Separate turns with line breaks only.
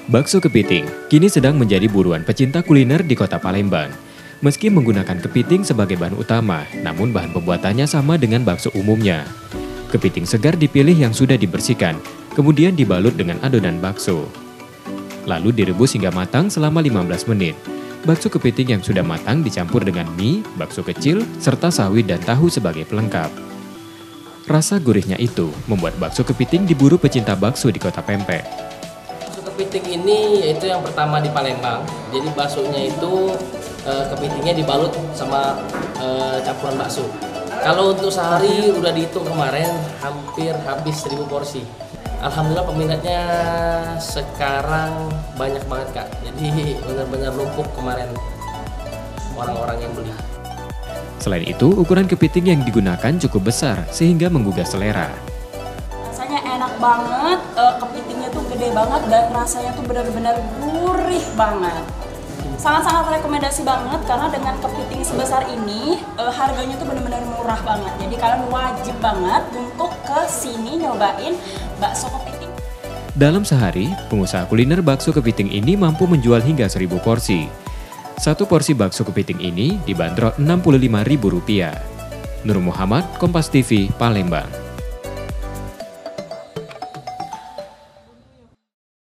Bakso kepiting kini sedang menjadi buruan pecinta kuliner di kota Palembang. Meski menggunakan kepiting sebagai bahan utama, namun bahan pembuatannya sama dengan bakso umumnya. Kepiting segar dipilih yang sudah dibersihkan, kemudian dibalut dengan adonan bakso. Lalu direbus hingga matang selama 15 menit. Bakso kepiting yang sudah matang dicampur dengan mie, bakso kecil, serta sawi dan tahu sebagai pelengkap. Rasa gurihnya itu membuat bakso kepiting diburu pecinta bakso di kota Pempek.
Kepiting ini yaitu yang pertama di Palembang. Jadi baksonya itu kepitingnya dibalut sama campuran bakso. Kalau untuk sehari udah dihitung kemarin hampir habis 1000 porsi. Alhamdulillah peminatnya sekarang banyak banget Kak. Jadi benar-benar numpuk kemarin orang-orang yang beli.
Selain itu, ukuran kepiting yang digunakan cukup besar sehingga menggugah selera.
Rasanya enak banget, kepitingnya tuh gede banget dan rasanya tuh benar-benar gurih banget. Sangat-sangat rekomendasi banget karena dengan kepiting sebesar ini harganya tuh benar-benar murah banget. Jadi kalian wajib banget untuk ke sini nyobain bakso kepiting.
Dalam sehari, pengusaha kuliner bakso kepiting ini mampu menjual hingga 1000 porsi. Satu porsi bakso kepiting ini dibanderol Rp65.000. Nur Muhammad, Kompas TV, Palembang.